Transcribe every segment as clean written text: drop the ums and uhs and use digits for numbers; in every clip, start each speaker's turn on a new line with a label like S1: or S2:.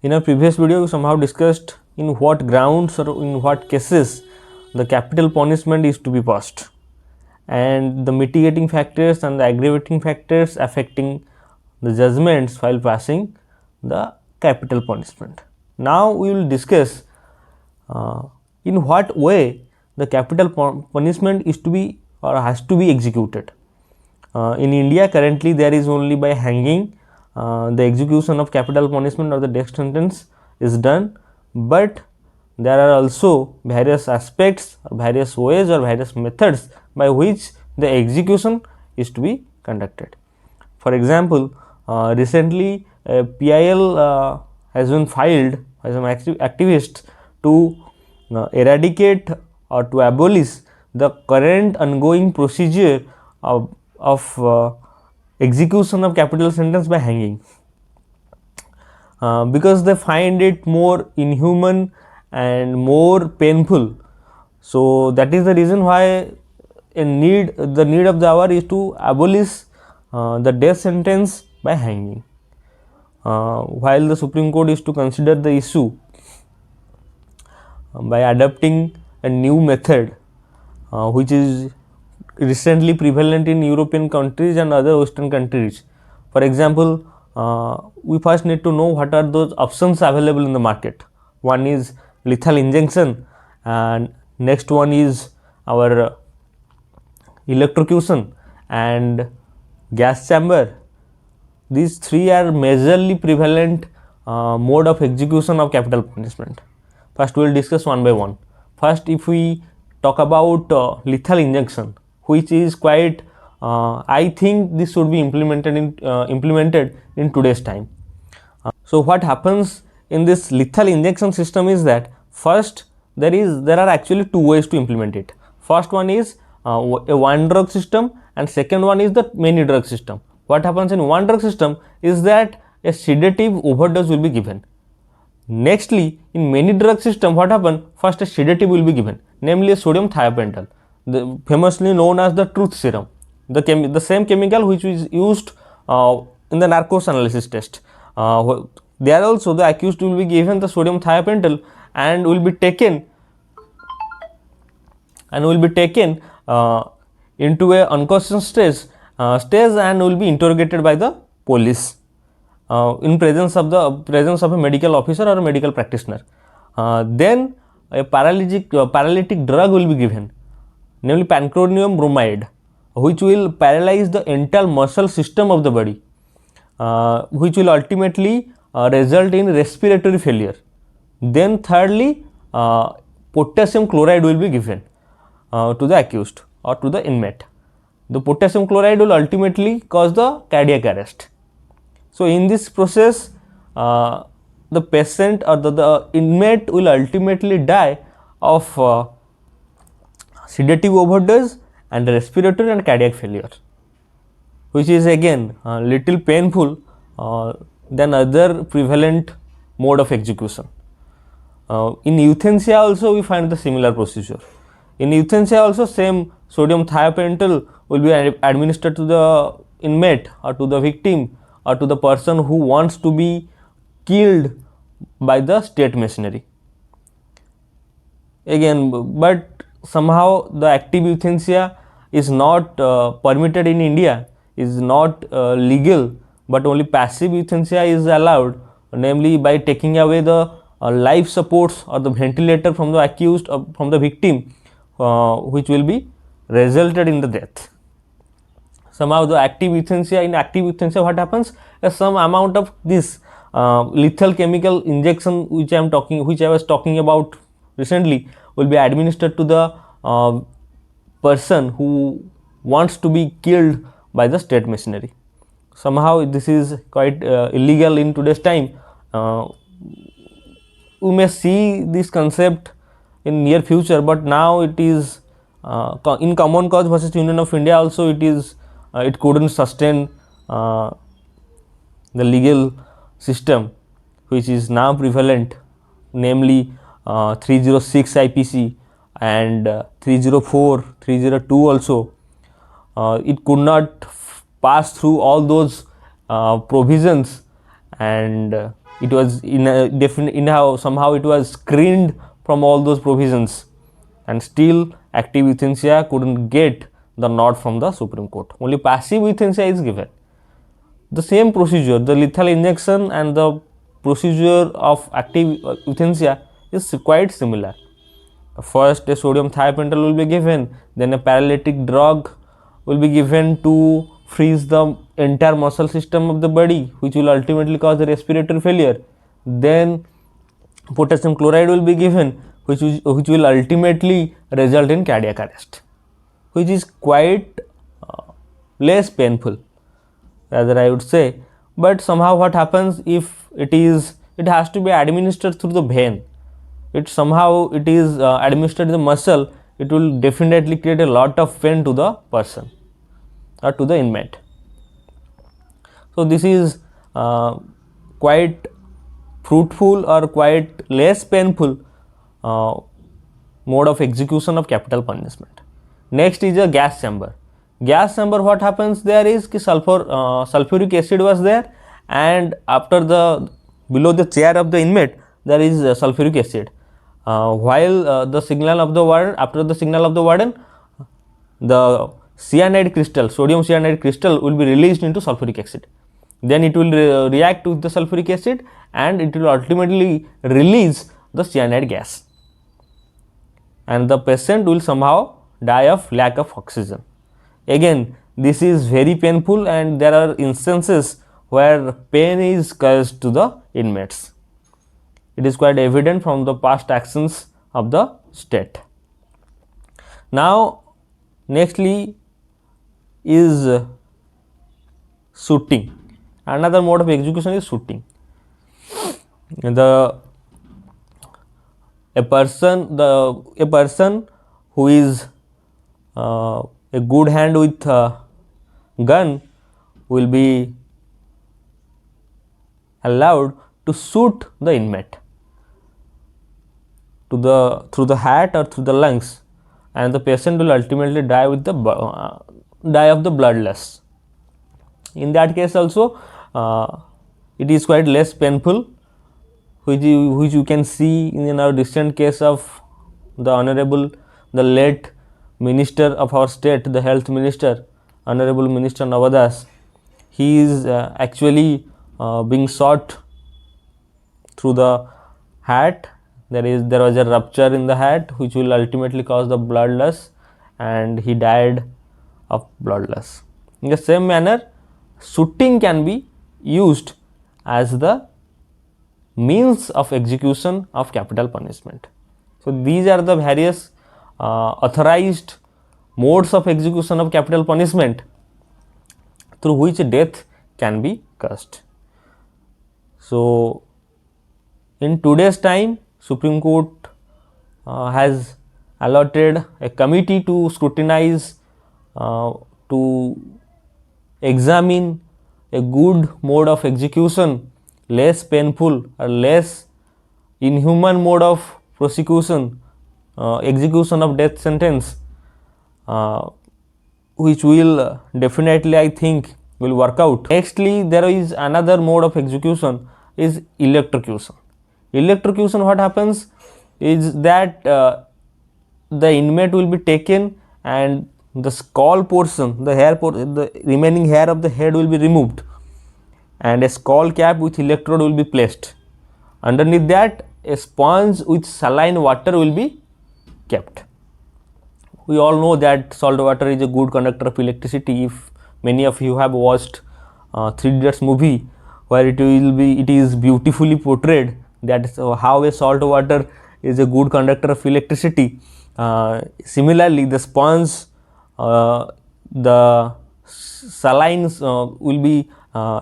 S1: In our previous video, we somehow discussed in what grounds or in what cases the capital punishment is to be passed, and the mitigating factors and the aggravating factors affecting the judgments while passing the capital punishment. Now we will discuss in what way the capital punishment is to be or has to be executed. In India, currently there is only by hanging the execution of capital punishment or the death sentence is done, but there are also various aspects, various ways or various methods by which the execution is to be conducted. For example, recently PIL has been filed as an activist to eradicate or to abolish the current ongoing procedure of execution of capital sentence by hanging, because they find it more inhuman and more painful. So that is the reason why the need of the hour is to abolish the death sentence by hanging. While the Supreme Court is to consider the issue by adopting a new method which is recently prevalent in European countries and other Western countries. For example, we first need to know what are those options available in the market. One is lethal injection, and next one is our electrocution and gas chamber. These three are majorly prevalent mode of execution of capital punishment. First we will discuss one by one. First, if we talk about lethal injection, which is quite I think this should be implemented in today's time. So what happens in this lethal injection system is that first there are actually two ways to implement it. First one is a one drug system, and second one is the many drug system. What happens in one drug system is that a sedative overdose will be given. Nextly, in many drug system, what happens? First a sedative will be given, namely a sodium thiopental, famously known as the truth serum, the same chemical which is used in the narcos analysis test. There also the accused will be given the sodium thiopental and will be taken into a unconscious stage and will be interrogated by the police in presence of a medical officer or a medical practitioner. Then a paralytic drug will be given, namely pancronium bromide, which will paralyze the entire muscle system of the body, which will ultimately result in respiratory failure. Then thirdly, potassium chloride will be given to the accused or to the inmate. The potassium chloride will ultimately cause the cardiac arrest. So in this process, the patient or the inmate will ultimately die of sedative overdose and respiratory and cardiac failure, which is again little painful than other prevalent mode of execution. In euthanasia also we find the similar procedure. In euthanasia also same sodium thiopental will be administered to the inmate or to the victim or to the person who wants to be killed by the state machinery. Again, but somehow the active euthanasia is not permitted in India, is not legal, but only passive euthanasia is allowed, namely by taking away the life supports or the ventilator from the accused or from the victim, which will be resulted in the death. Somehow the active euthanasia, what happens? Some amount of this lethal chemical injection which I was talking about recently will be administered to the person who wants to be killed by the state machinery. Somehow this is quite illegal in today's time. We may see this concept in near future, but now it is in Common Cause versus Union of India also it couldn't sustain the legal system which is now prevalent, namely 306 IPC and 304, 302 also. It could not pass through all those provisions, and It was in a somehow it was screened from all those provisions, and still active euthanasia couldn't get the nod from the Supreme Court. Only passive euthanasia is given. The same procedure, the lethal injection and the procedure of active euthanasia is quite similar. First, a sodium thiopental will be given, then a paralytic drug will be given to freeze the entire muscle system of the body, which will ultimately cause the respiratory failure. Then potassium chloride will be given, which will ultimately result in cardiac arrest, which is quite less painful, rather I would say. But somehow what happens, if it has to be administered through the vein, it is administered in the muscle, it will definitely create a lot of pain to the person or to the inmate. So this is quite fruitful or quite less painful mode of execution of capital punishment. Next is a gas chamber. Gas chamber, what happens there is sulfuric acid was there, and below the chair of the inmate there is sulfuric acid. While the signal of the warden, after the signal of the warden, the cyanide crystal, sodium cyanide crystal will be released into sulfuric acid. Then it will react with the sulfuric acid and it will ultimately release the cyanide gas, and the patient will somehow die of lack of oxygen. Again, this is very painful, and there are instances where pain is caused to the inmates. It is quite evident from the past actions of the state. Now, nextly is shooting. Another mode of execution is shooting. A person who is a good hand with gun will be allowed to shoot the inmate through the heart or through the lungs, and the patient will ultimately die of the blood loss. In that case also, it is quite less painful, which you can see in our recent case of the late Minister of our state, the Health Minister, Honorable Minister Navadas. He is actually being shot through the heart. There was a rupture in the heart which will ultimately cause the blood loss, and he died of blood loss. In the same manner, shooting can be used as the means of execution of capital punishment. So these are the various authorized modes of execution of capital punishment through which death can be caused. So in today's time, Supreme Court has allotted a committee to scrutinize, to examine a good mode of execution, less painful or less inhuman mode of prosecution, execution of death sentence, which will definitely, I think, will work out. Nextly, there is another mode of execution is electrocution. Electrocution, what happens is that the inmate will be taken and the skull portion, the remaining hair of the head will be removed, and a skull cap with electrode will be placed. Underneath that, a sponge with saline water will be kept. We all know that salt water is a good conductor of electricity. If many of you have watched Three Idiots movie, where it is beautifully portrayed that how a salt water is a good conductor of electricity. Similarly, the sponge, the salines will be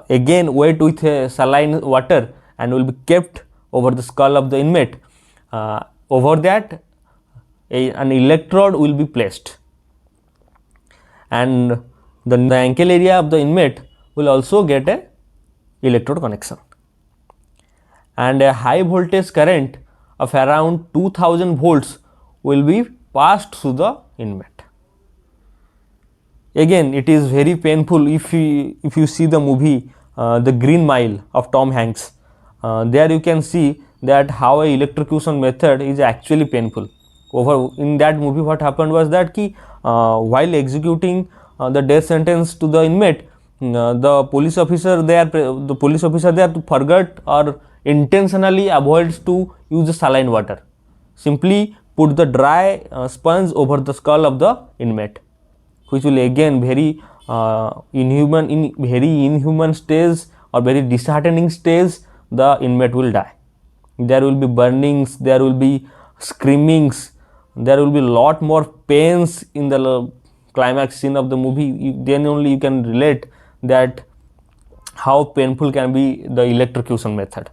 S1: again wet with saline water and will be kept over the skull of the inmate. Over that, an electrode will be placed, and the ankle area of the inmate will also get a electrode connection, and a high voltage current of around 2000 volts will be passed through the inmate. Again, it is very painful. If you see the movie The Green Mile of Tom Hanks, there you can see that how a electrocution method is actually painful. Over in that movie, what happened was that while executing the death sentence to the inmate, the police officer there forgot or intentionally avoids to use the saline water. Simply put the dry sponge over the skull of the inmate, which will again very inhuman stage or very disheartening stage, the inmate will die. There will be burnings, there will be screamings, there will be lot more pains in the climax scene of the movie. Then only you can relate that how painful can be the electrocution method.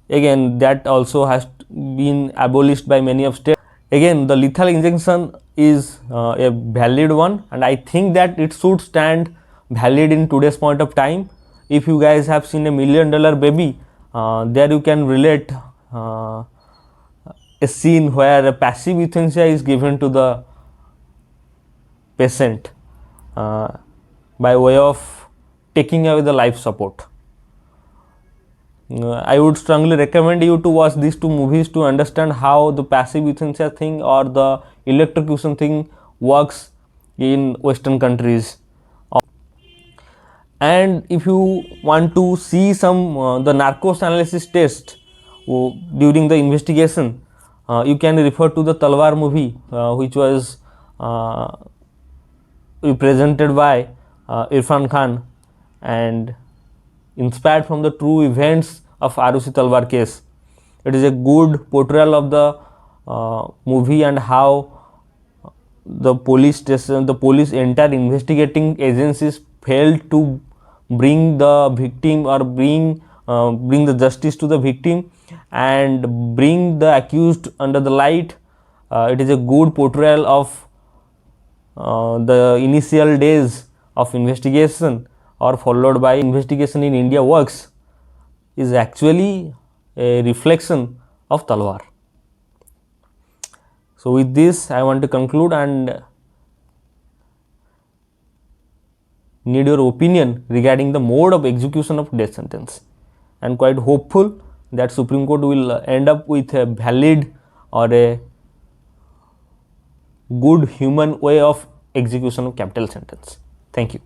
S1: Again, that also has been abolished by many of states. Again, the lethal injection is a valid one, and I think that it should stand valid in today's point of time. If you guys have seen $1 million baby, there you can relate a scene where a passive euthanasia is given to the patient by way of taking away the life support. I would strongly recommend you to watch these two movies to understand how the passive euthanasia thing or the electrocution thing works in Western countries. And if you want to see some the narcos analysis test during the investigation, you can refer to the Talwar movie, which was presented by Irfan Khan and inspired from the true events of ROC Talwar case. It is a good portrayal of the movie and how the police station, the police entire investigating agencies failed to bring the victim or bring the justice to the victim and bring the accused under the light. It is a good portrayal of the initial days of investigation or followed by investigation in India works, is actually a reflection of Talwar. So with this I want to conclude and need your opinion regarding the mode of execution of death sentence. I am quite hopeful that Supreme Court will end up with a valid or a good human way of execution of capital sentence. Thank you.